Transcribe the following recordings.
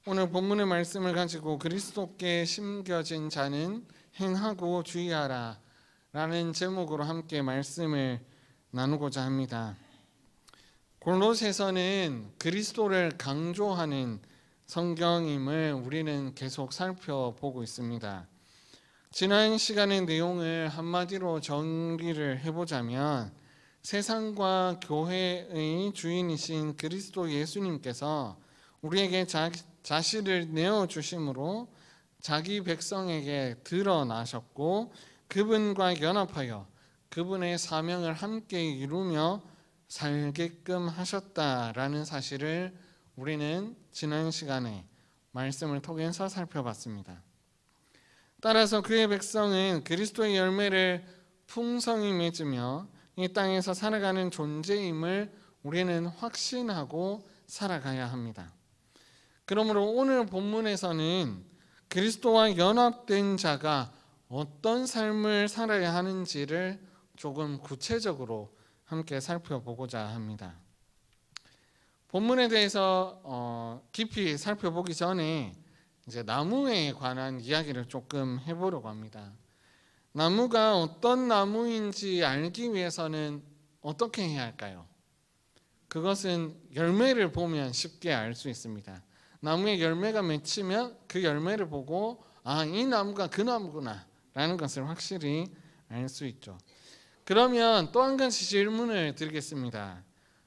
오늘 본문의 말씀을 가지고 그리스도께 심겨진 자는 행하고 주의하라 라는 제목으로 함께 말씀을 나누고자 합니다. 골로새서는 그리스도를 강조하는 성경임을 우리는 계속 살펴보고 있습니다. 지난 시간의 내용을 한마디로 정리를 해보자면 세상과 교회의 주인이신 그리스도 예수님께서 우리에게 자신을 내어주심으로 자기 백성에게 드러나셨고 그분과 연합하여 그분의 사명을 함께 이루며 살게끔 하셨다라는 사실을 우리는 지난 시간에 말씀을 통해서 살펴봤습니다. 따라서 그의 백성은 그리스도의 열매를 풍성히 맺으며 이 땅에서 살아가는 존재임을 우리는 확신하고 살아가야 합니다. 그러므로 오늘 본문에서는 그리스도와 연합된 자가 어떤 삶을 살아야 하는지를 조금 구체적으로 함께 살펴보고자 합니다. 본문에 대해서 깊이 살펴보기 전에 이제 나무에 관한 이야기를 조금 해보려고 합니다. 나무가 어떤 나무인지 알기 위해서는 어떻게 해야 할까요? 그것은 열매를 보면 쉽게 알 수 있습니다. 나무에 열매가 맺히면 그 열매를 보고 이 나무가 그 나무구나 라는 것을 확실히 알 수 있죠. 그러면 또 한 가지 질문을 드리겠습니다.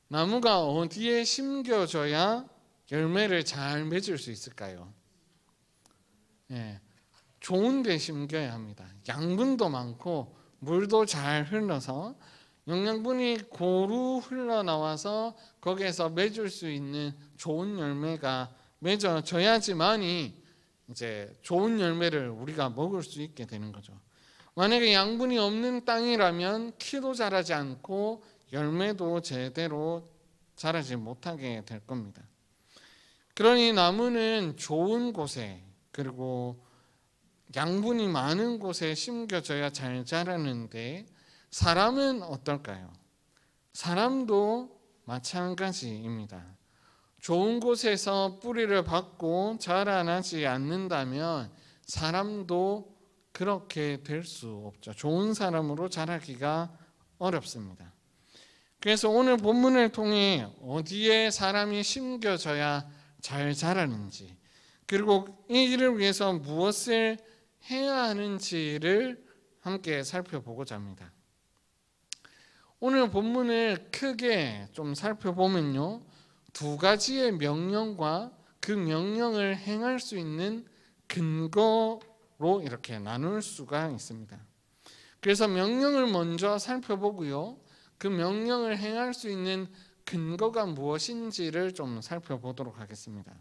나무가 어디에 심겨져야 열매를 잘 맺을 수 있을까요? 좋은 데 심겨야 합니다. 양분도 많고 물도 잘 흘러서 영양분이 고루 흘러나와서 거기에서 맺을 수 있는 좋은 열매가 맺어져야지만이 이제 좋은 열매를 우리가 먹을 수 있게 되는 거죠. 만약에 양분이 없는 땅이라면 키도 자라지 않고 열매도 제대로 자라지 못하게 될 겁니다. 그러니 나무는 좋은 곳에 그리고 양분이 많은 곳에 심겨져야 잘 자라는데 사람은 어떨까요? 사람도 마찬가지입니다. 좋은 곳에서 뿌리를 받고 자라나지 않는다면 사람도 그렇게 될 수 없죠. 좋은 사람으로 자라기가 어렵습니다. 그래서 오늘 본문을 통해 어디에 사람이 심겨져야 잘 자라는지 그리고 이 일을 위해서 무엇을 해야 하는지를 함께 살펴보고자 합니다. 오늘 본문을 크게 좀 살펴보면요, 두 가지의 명령과 그 명령을 행할 수 있는 근거로 이렇게 나눌 수가 있습니다. 그래서 명령을 먼저 살펴보고요, 그 명령을 행할 수 있는 근거가 무엇인지를 좀 살펴보도록 하겠습니다.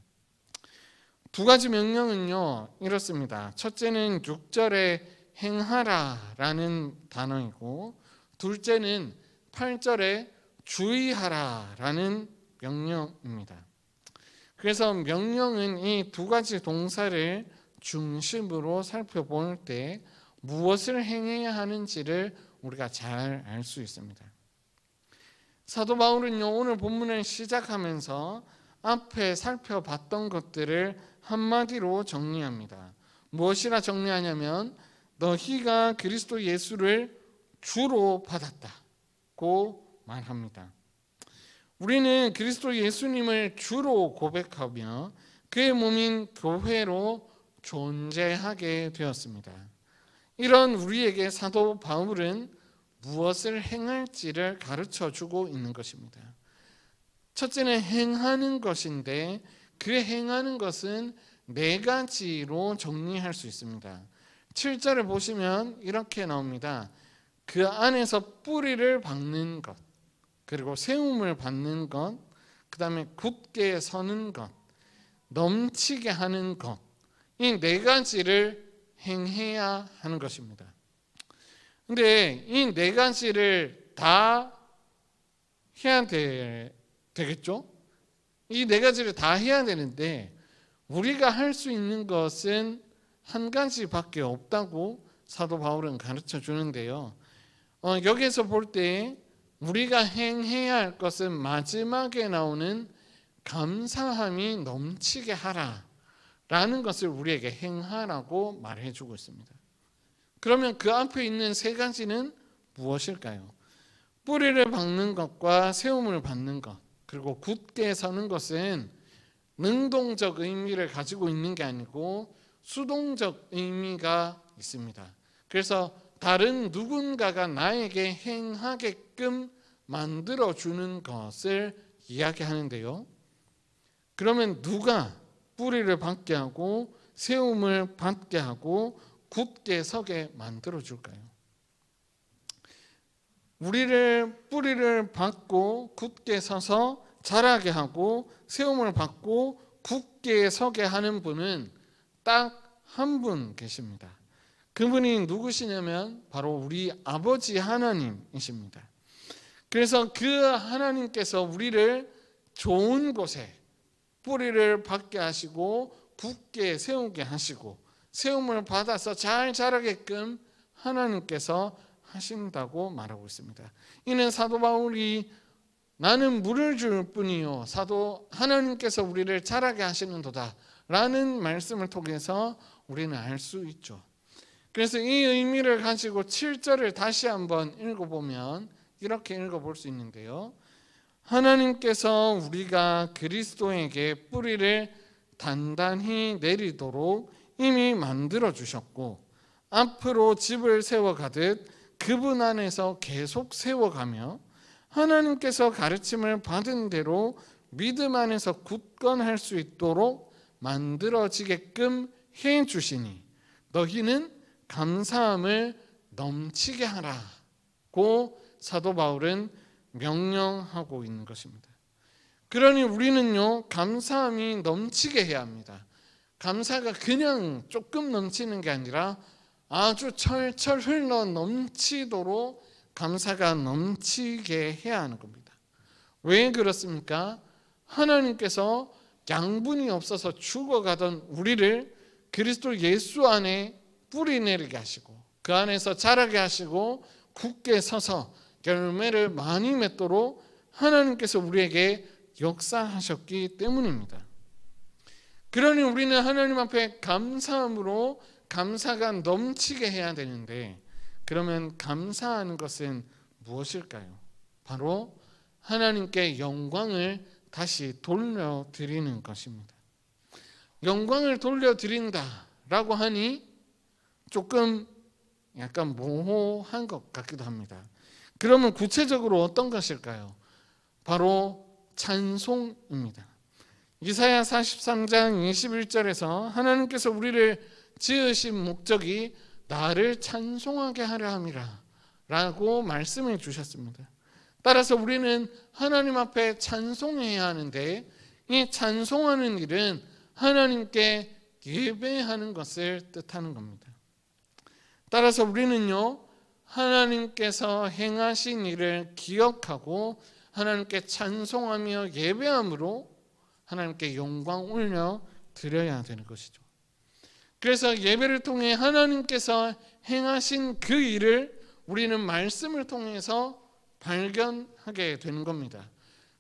두 가지 명령은요 이렇습니다. 첫째는 6절에 행하라 라는 단어이고 둘째는 8절에 주의하라 라는 명령입니다. 그래서 명령은 이 두 가지 동사를 중심으로 살펴볼 때 무엇을 행해야 하는지를 우리가 잘 알 수 있습니다. 사도 바울은요 오늘 본문을 시작하면서 앞에 살펴봤던 것들을 한마디로 정리합니다. 무엇이라 정리하냐면 너희가 그리스도 예수를 주로 받았다고 말합니다. 우리는 그리스도 예수님을 주로 고백하며 그의 몸인 교회로 존재하게 되었습니다. 이런 우리에게 사도 바울은 무엇을 행할지를 가르쳐주고 있는 것입니다. 첫째는 행하는 것인데 그 행하는 것은 네 가지로 정리할 수 있습니다. 7절을 보시면 이렇게 나옵니다. 그 안에서 뿌리를 박는 것, 그리고 세움을 받는 것, 그 다음에 굳게 서는 것, 넘치게 하는 것, 이 네 가지를 행해야 하는 것입니다. 근데 이 네 가지를 다 해야 되겠죠? 이 네 가지를 다 해야 되는데 우리가 할 수 있는 것은 한 가지밖에 없다고 사도 바울은 가르쳐 주는데요. 여기에서 볼 때 우리가 행해야 할 것은 마지막에 나오는 감사함이 넘치게 하라 라는 것을 우리에게 행하라고 말해주고 있습니다. 그러면 그 앞에 있는 세 가지는 무엇일까요? 뿌리를 박는 것과 세움을 받는 것, 그리고 굳게 서는 것은 능동적 의미를 가지고 있는 게 아니고 수동적 의미가 있습니다. 그래서 다른 누군가가 나에게 행하게끔 만들어주는 것을 이야기하는데요. 그러면 누가 뿌리를 받게 하고 세움을 받게 하고 굳게 서게 만들어줄까요? 우리를 뿌리를 받고 굳게 서서 자라게 하고 세움을 받고 굳게 서게 하는 분은 딱 한 분 계십니다. 그분이 누구시냐면 바로 우리 아버지 하나님이십니다. 그래서 그 하나님께서 우리를 좋은 곳에 뿌리를 받게 하시고 굳게 세우게 하시고 세움을 받아서 잘 자라게끔 하나님께서 하신다고 말하고 있습니다. 이는 사도 바울이 나는 물을 줄 뿐이요 사도 하나님께서 우리를 자라게 하시는도다 라는 말씀을 통해서 우리는 알 수 있죠. 그래서 이 의미를 가지고 7절을 다시 한번 읽어보면 이렇게 읽어볼 수 있는데요. 하나님께서 우리가 그리스도에게 뿌리를 단단히 내리도록 이미 만들어 주셨고 앞으로 집을 세워가듯 그분 안에서 계속 세워가며 하나님께서 가르침을 받은 대로 믿음 안에서 굳건할 수 있도록 만들어지게끔 해 주시니 너희는 감사함을 넘치게 하라고 사도 바울은 명령하고 있는 것입니다. 그러니 우리는요 감사함이 넘치게 해야 합니다. 감사가 그냥 조금 넘치는 게 아니라 아주 철철 흘러 넘치도록 감사가 넘치게 해야 하는 겁니다. 왜 그렇습니까? 하나님께서 양분이 없어서 죽어가던 우리를 그리스도 예수 안에 뿌리 내리게 하시고 그 안에서 자라게 하시고 굳게 서서 열매를 많이 맺도록 하나님께서 우리에게 역사하셨기 때문입니다. 그러니 우리는 하나님 앞에 감사함으로 감사가 넘치게 해야 되는데 그러면 감사하는 것은 무엇일까요? 바로 하나님께 영광을 다시 돌려드리는 것입니다. 영광을 돌려드린다라고 하니 조금 약간 모호한 것 같기도 합니다. 그러면 구체적으로 어떤 것일까요? 바로 찬송입니다. 이사야 43장 21절에서 하나님께서 우리를 지으신 목적이 나를 찬송하게 하려 함이라 라고 말씀해 주셨습니다. 따라서 우리는 하나님 앞에 찬송해야 하는데 이 찬송하는 일은 하나님께 예배하는 것을 뜻하는 겁니다. 따라서 우리는요 하나님께서 행하신 일을 기억하고 하나님께 찬송하며 예배함으로 하나님께 영광 올려 드려야 되는 것이죠. 그래서 예배를 통해 하나님께서 행하신 그 일을 우리는 말씀을 통해서 발견하게 되는 겁니다.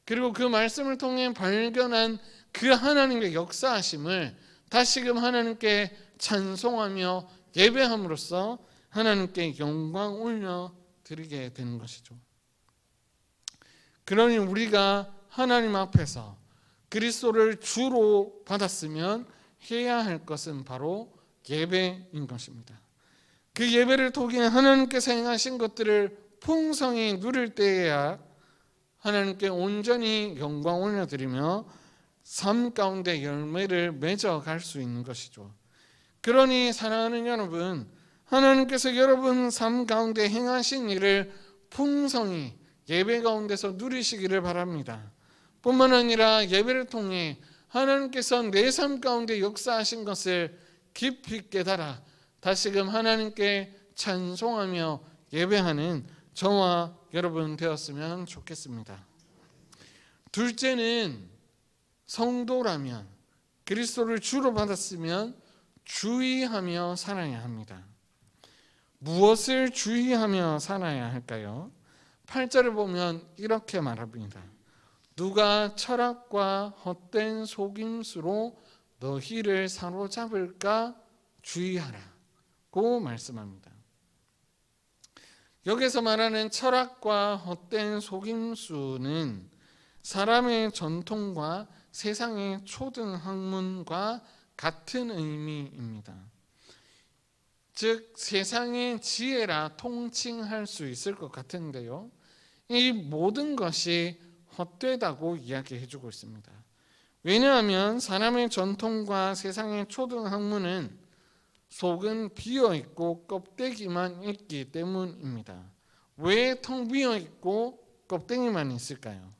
그리고 그 말씀을 통해 발견한 그 하나님의 역사하심을 다시금 하나님께 찬송하며 예배함으로써 하나님께 영광 올려 드리게 되는 것이죠. 그러니 우리가 하나님 앞에서 그리스도를 주로 받았으면 해야 할 것은 바로 예배인 것입니다. 그 예배를 통해 하나님께서 행하신 것들을 풍성히 누릴 때에야 하나님께 온전히 영광 올려드리며 삶 가운데 열매를 맺어갈 수 있는 것이죠. 그러니 사랑하는 여러분, 하나님께서 여러분 삶 가운데 행하신 일을 풍성히 예배 가운데서 누리시기를 바랍니다. 뿐만 아니라 예배를 통해 하나님께서 내 삶 가운데 역사하신 것을 깊이 깨달아 다시금 하나님께 찬송하며 예배하는 저와 여러분 되었으면 좋겠습니다. 둘째는 성도라면 그리스도를 주로 받았으면 주의하며 살아야 합니다. 무엇을 주의하며 살아야 할까요? 8절을 보면 이렇게 말합니다. 누가 철학과 헛된 속임수로 너희를 사로잡을까 주의하라고 말씀합니다. 여기서 말하는 철학과 헛된 속임수는 사람의 전통과 세상의 초등학문과 같은 의미입니다. 즉 세상의 지혜라 통칭할 수 있을 것 같은데요, 이 모든 것이 헛되다고 이야기해주고 있습니다. 왜냐하면 사람의 전통과 세상의 초등학문은 속은 비어있고 껍데기만 있기 때문입니다. 왜 텅 비어있고 껍데기만 있을까요?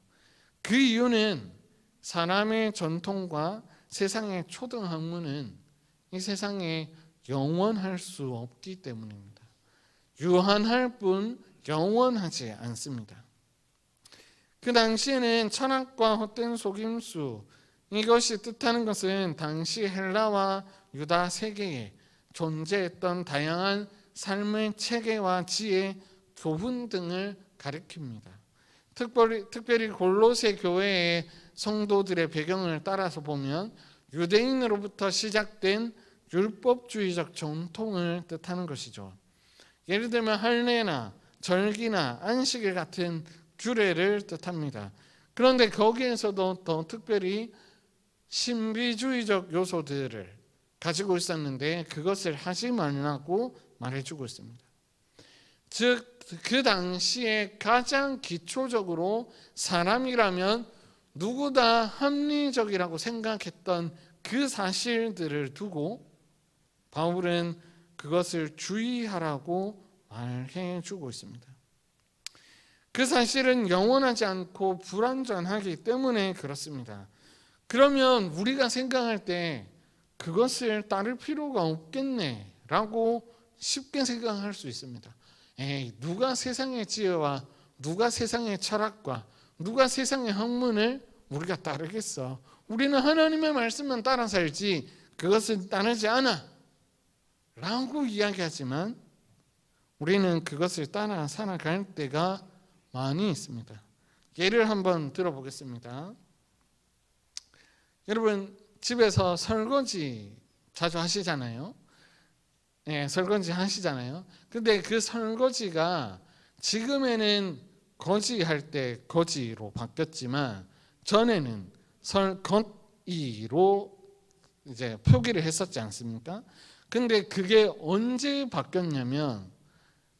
그 이유는 사람의 전통과 세상의 초등학문은 이 세상에 영원할 수 없기 때문입니다. 유한할 뿐 영원하지 않습니다. 그 당시에는 철학과 헛된 속임수, 이것이 뜻하는 것은 당시 헬라와 유다 세계에 존재했던 다양한 삶의 체계와 지혜, 교훈 등을 가리킵니다. 특별히 골로새 교회의 성도들의 배경을 따라서 보면 유대인으로부터 시작된 율법주의적 전통을 뜻하는 것이죠. 예를 들면 할례나 절기나 안식일 같은 규례를 뜻합니다. 그런데 거기에서도 더 특별히 신비주의적 요소들을 가지고 있었는데 그것을 하지 말라고 말해주고 있습니다. 즉 그 당시에 가장 기초적으로 사람이라면 누구 다 합리적이라고 생각했던 그 사실들을 두고 바울은 그것을 주의하라고 말해주고 있습니다. 그 사실은 영원하지 않고 불완전하기 때문에 그렇습니다. 그러면 우리가 생각할 때 그것을 따를 필요가 없겠네 라고 쉽게 생각할 수 있습니다. 에이, 누가 세상의 지혜와 누가 세상의 철학과 누가 세상의 학문을 우리가 따르겠어. 우리는 하나님의 말씀만 따라 살지 그것을 따르지 않아 라고 이야기하지만 우리는 그것을 따라 살아갈 때가 많이 있습니다. 예를 한번 들어보겠습니다. 여러분 집에서 설거지 자주 하시잖아요. 네, 설거지 하시잖아요. 근데 그 설거지가 지금에는 거지할 때 거지로 바뀌었지만 전에는 설거지로 이제 표기를 했었지 않습니까? 근데 그게 언제 바뀌었냐면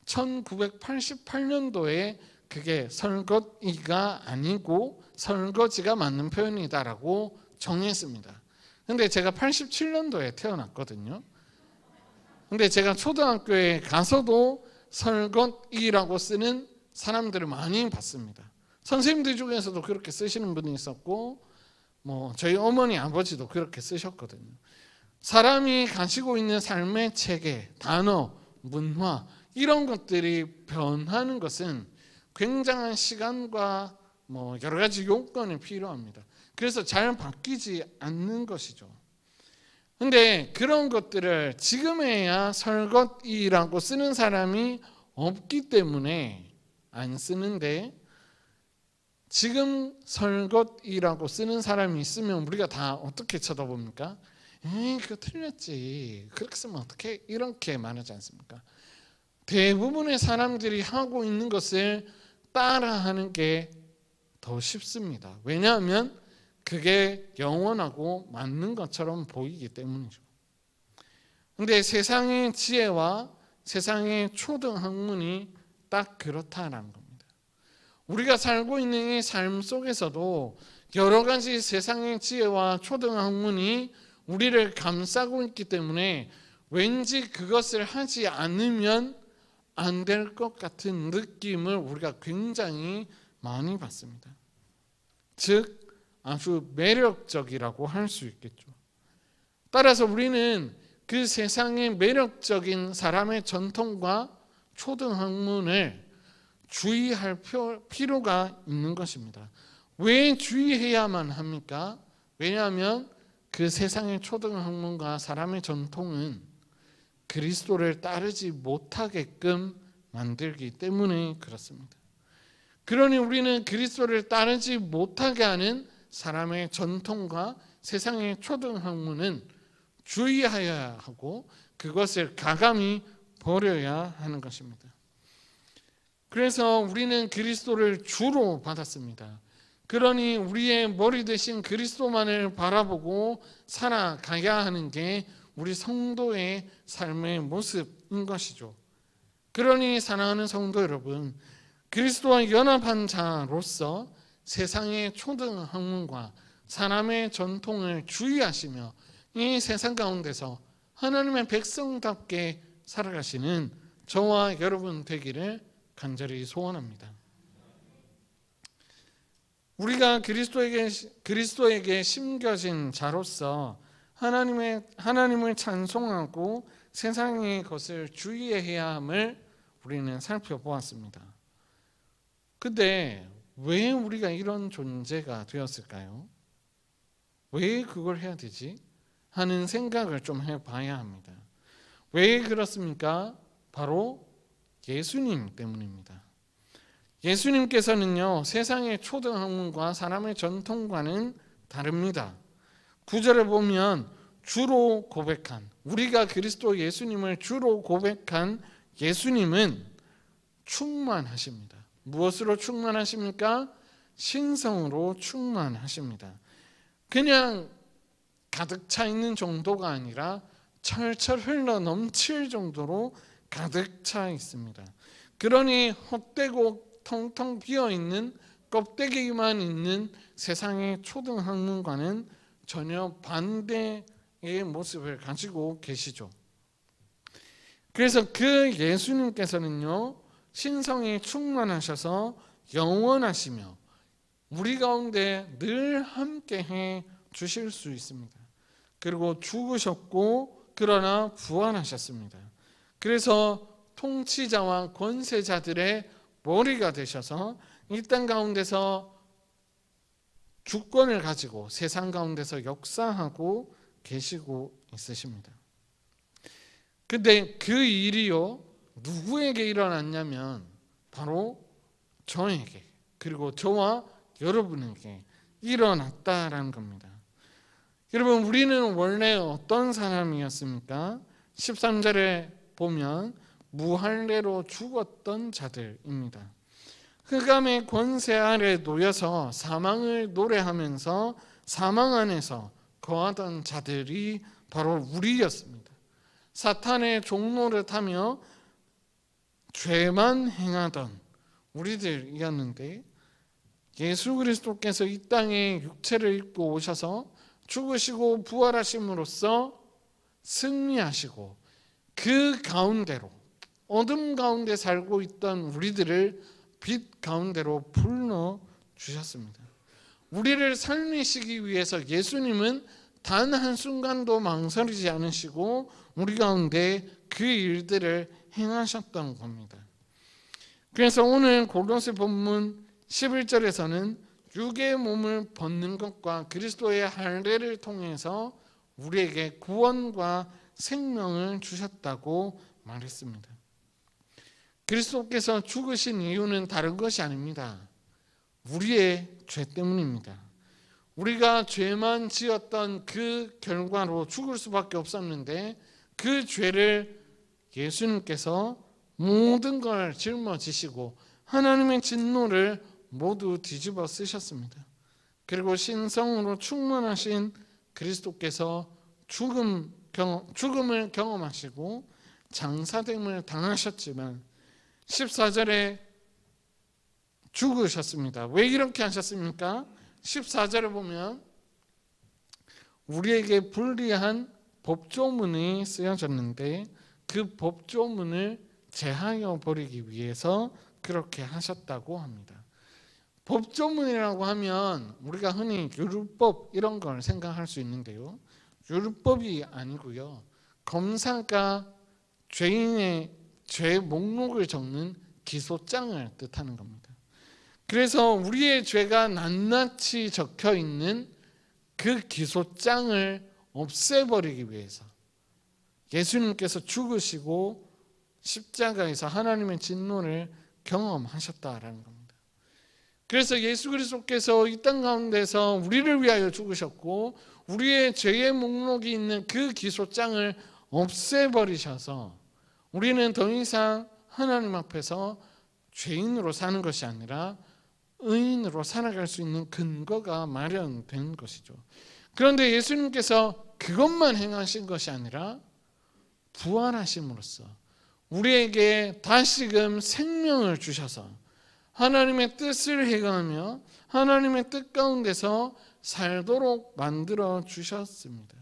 1988년도에 그게 설거지가 아니고 설거지가 맞는 표현이다라고 정했습니다. 근데 제가 87년도에 태어났거든요. 근데 제가 초등학교에 가서도 설거지라고 쓰는 사람들을 많이 봤습니다. 선생님들 중에서도 그렇게 쓰시는 분이 있었고 저희 어머니 아버지도 그렇게 쓰셨거든요. 사람이 가지고 있는 삶의 체계, 단어, 문화 이런 것들이 변하는 것은 굉장한 시간과 여러 가지 요건이 필요합니다. 그래서 잘 바뀌지 않는 것이죠. 근데 그런 것들을 지금에야 설거지라고 쓰는 사람이 없기 때문에 안 쓰는데 지금 설거지라고 쓰는 사람이 있으면 우리가 다 어떻게 쳐다봅니까? 에이, 그거 틀렸지. 그렇게 쓰면 어떻게 이렇게 말하지 않습니까? 대부분의 사람들이 하고 있는 것을 따라하는 게 더 쉽습니다. 왜냐하면 그게 영원하고 맞는 것처럼 보이기 때문이죠. 그런데 세상의 지혜와 세상의 초등학문이 딱 그렇다라는 겁니다. 우리가 살고 있는 이 삶 속에서도 여러 가지 세상의 지혜와 초등학문이 우리를 감싸고 있기 때문에 왠지 그것을 하지 않으면 안 될 것 같은 느낌을 우리가 굉장히 많이 받습니다. 즉 아주 매력적이라고 할 수 있겠죠. 따라서 우리는 그 세상의 매력적인 사람의 전통과 초등학문을 주의할 필요가 있는 것입니다. 왜 주의해야만 합니까? 왜냐하면 그 세상의 초등학문과 사람의 전통은 그리스도를 따르지 못하게끔 만들기 때문에 그렇습니다. 그러니 우리는 그리스도를 따르지 못하게 하는 사람의 전통과 세상의 초등학문은 주의하여야 하고 그것을 가감히 버려야 하는 것입니다. 그래서 우리는 그리스도를 주로 받았습니다. 그러니 우리의 머리 대신 그리스도만을 바라보고 살아가야 하는 게 우리 성도의 삶의 모습인 것이죠. 그러니 사랑하는 성도 여러분, 그리스도와 연합한 자로서 세상의 초등학문과 사람의 전통을 주의하시며 이 세상 가운데서 하나님의 백성답게 살아가시는 저와 여러분 되기를 간절히 소원합니다. 우리가 그리스도에게 심겨진 자로서 하나님을 찬송하고 세상의 것을 주의해야 함을 우리는 살펴보았습니다. 근데 왜 우리가 이런 존재가 되었을까요? 왜 그걸 해야 되지? 하는 생각을 좀 해봐야 합니다. 왜 그렇습니까? 바로 예수님 때문입니다. 예수님께서는요, 세상의 초등학문과 사람의 전통과는 다릅니다. 9절에 보면 주로 고백한, 우리가 그리스도 예수님을 주로 고백한 예수님은 충만하십니다. 무엇으로 충만하십니까? 신성으로 충만하십니다. 그냥 가득 차 있는 정도가 아니라 철철 흘러 넘칠 정도로 가득 차 있습니다. 그러니 헛되고 텅텅 비어있는 껍데기만 있는 세상의 초등학문과는 전혀 반대의 모습을 가지고 계시죠. 그래서 그 예수님께서는요, 신성이 충만하셔서 영원하시며 우리 가운데 늘 함께해 주실 수 있습니다. 그리고 죽으셨고 그러나 부활하셨습니다. 그래서 통치자와 권세자들의 머리가 되셔서 이 땅 가운데서 주권을 가지고 세상 가운데서 역사하고 계시고 있으십니다. 근데 그 일이요, 누구에게 일어났냐면 바로 저에게, 그리고 저와 여러분에게 일어났다라는 겁니다. 여러분, 우리는 원래 어떤 사람이었습니까? 13절에 보면 무할례로 죽었던 자들입니다. 흑암의 권세 아래 놓여서 사망을 노래하면서 사망 안에서 거하던 자들이 바로 우리였습니다. 사탄의 종노릇하며 죄만 행하던 우리들이었는데 예수 그리스도께서 이 땅에 육체를 입고 오셔서 죽으시고 부활하심으로써 승리하시고 그 가운데로 어둠 가운데 살고 있던 우리들을 빛 가운데로 불러주셨습니다. 우리를 살리시기 위해서 예수님은 단 한순간도 망설이지 않으시고 우리 가운데 그 일들을 행하셨던 겁니다. 그래서 오늘 고린도서 본문 11절에서는 육의 몸을 벗는 것과 그리스도의 할례를 통해서 우리에게 구원과 생명을 주셨다고 말했습니다. 그리스도께서 죽으신 이유는 다른 것이 아닙니다. 우리의 죄 때문입니다. 우리가 죄만 지었던 그 결과로 죽을 수밖에 없었는데 그 죄를 예수님께서 모든 걸 짊어지시고 하나님의 진노를 모두 뒤집어 쓰셨습니다. 그리고 신성으로 충만하신 그리스도께서 죽음을 경험하시고 장사됨을 당하셨지만 14절에 죽으셨습니다. 왜 이렇게 하셨습니까? 14절에 보면 우리에게 불리한 법조문이 쓰여졌는데 그 법조문을 제하여 버리기 위해서 그렇게 하셨다고 합니다. 법조문이라고 하면 우리가 흔히 율법 이런 걸 생각할 수 있는데요, 율법이 아니고요, 검사가 죄인의 죄 목록을 적는 기소장을 뜻하는 겁니다. 그래서 우리의 죄가 낱낱이 적혀 있는 그 기소장을 없애버리기 위해서 예수님께서 죽으시고 십자가에서 하나님의 진노를 경험하셨다라는 겁니다. 그래서 예수 그리스도께서 이 땅 가운데서 우리를 위하여 죽으셨고 우리의 죄의 목록이 있는 그 기소장을 없애버리셔서 우리는 더 이상 하나님 앞에서 죄인으로 사는 것이 아니라 의인으로 살아갈 수 있는 근거가 마련된 것이죠. 그런데 예수님께서 그것만 행하신 것이 아니라 부활하심으로써 우리에게 다시금 생명을 주셔서 하나님의 뜻을 행하며 하나님의 뜻 가운데서 살도록 만들어 주셨습니다.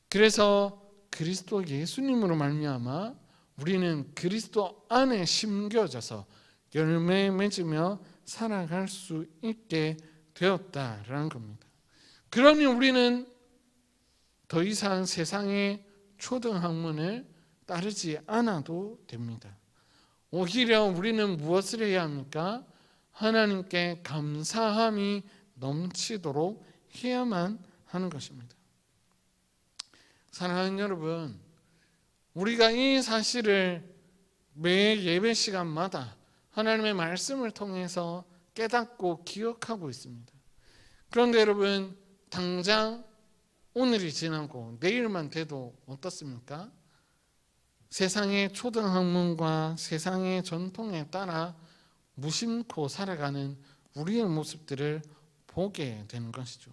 그래서 그리스도 예수님으로 말미암아 우리는 그리스도 안에 심겨져서 열매 맺으며 살아갈 수 있게 되었다라는 겁니다. 그러니 우리는 더 이상 세상의 초등학문을 따르지 않아도 됩니다. 오히려 우리는 무엇을 해야 합니까? 하나님께 감사함이 넘치도록 해야만 하는 것입니다. 사랑하는 여러분, 우리가 이 사실을 매 예배 시간마다 하나님의 말씀을 통해서 깨닫고 기억하고 있습니다. 그런데 여러분, 당장 오늘이 지나고 내일만 돼도 어떻습니까? 세상의 초등학문과 세상의 전통에 따라 무심코 살아가는 우리의 모습들을 보게 되는 것이죠.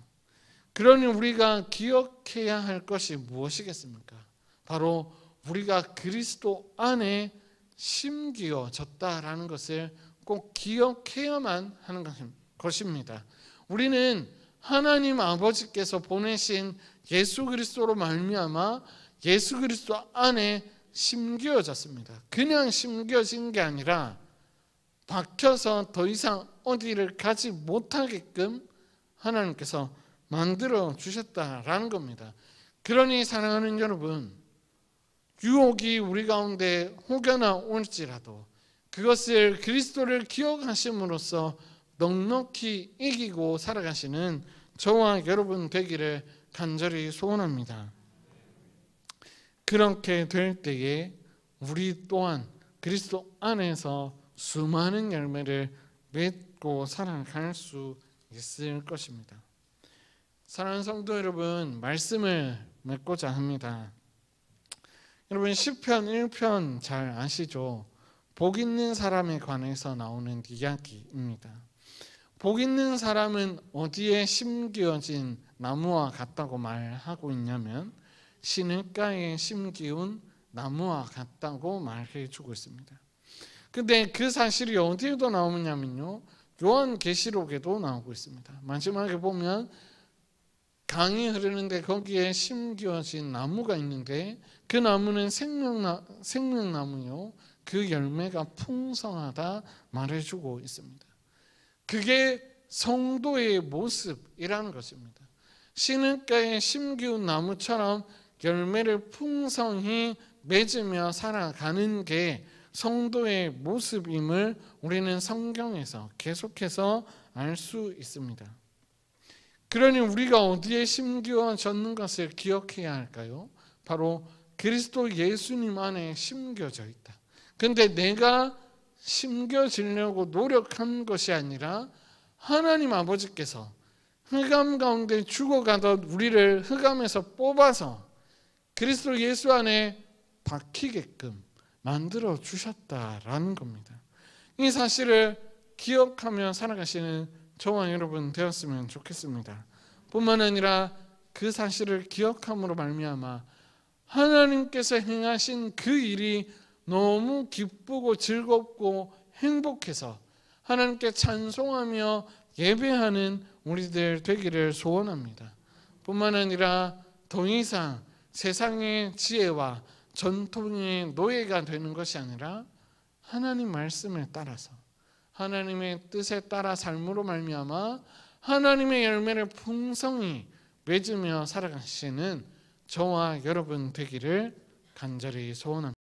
그러니 우리가 기억해야 할 것이 무엇이겠습니까? 바로 우리가 그리스도 안에 심기어졌다라는 것을 꼭 기억해야만 하는 것입니다. 우리는 하나님 아버지께서 보내신 예수 그리스도로 말미암아 예수 그리스도 안에 심겨졌습니다. 그냥 심겨진 게 아니라 박혀서 더 이상 어디를 가지 못하게끔 하나님께서 만들어 주셨다라는 겁니다. 그러니 사랑하는 여러분, 유혹이 우리 가운데 혹여나 올지라도 그것을 그리스도를 기억하심으로써 넉넉히 이기고 살아가시는 저와 여러분 되기를 간절히 소원합니다. 그렇게 될 때에 우리 또한 그리스도 안에서 수많은 열매를 맺고 살아갈 수 있을 것입니다. 사랑하는 성도 여러분, 말씀을 맺고자 합니다. 여러분, 시편 1편 잘 아시죠? 복 있는 사람에 관해서 나오는 이야기입니다. 복 있는 사람은 어디에 심겨진 나무와 같다고 말하고 있냐면 시냇가에 심기운 나무와 같다고 말해주고 있습니다. 근데 그 사실이 어디에도 나오냐면요, 요한계시록에도 나오고 있습니다. 마지막에 보면 강이 흐르는데 거기에 심겨진 나무가 있는데 그 나무는 생명나무요, 그 열매가 풍성하다 말해주고 있습니다. 그게 성도의 모습이라는 것입니다. 시냇가에 심기운 나무처럼 열매를 풍성히 맺으며 살아가는 게 성도의 모습임을 우리는 성경에서 계속해서 알 수 있습니다. 그러니 우리가 어디에 심겨졌는 것을 기억해야 할까요? 바로 그리스도 예수님 안에 심겨져 있다. 근데 내가 심겨지려고 노력한 것이 아니라 하나님 아버지께서 흑암 가운데 죽어가던 우리를 흑암에서 뽑아서 그리스도 예수 안에 박히게끔 만들어 주셨다라는 겁니다. 이 사실을 기억하며 살아가시는 저와 여러분 되었으면 좋겠습니다. 뿐만 아니라 그 사실을 기억함으로 말미암아 하나님께서 행하신 그 일이 너무 기쁘고 즐겁고 행복해서 하나님께 찬송하며 예배하는 우리들 되기를 소원합니다. 뿐만 아니라 더 이상 세상의 지혜와 전통의 노예가 되는 것이 아니라 하나님 말씀을 따라서 하나님의 뜻에 따라 삶으로 말미암아 하나님의 열매를 풍성히 맺으며 살아가시는 저와 여러분 되기를 간절히 소원합니다.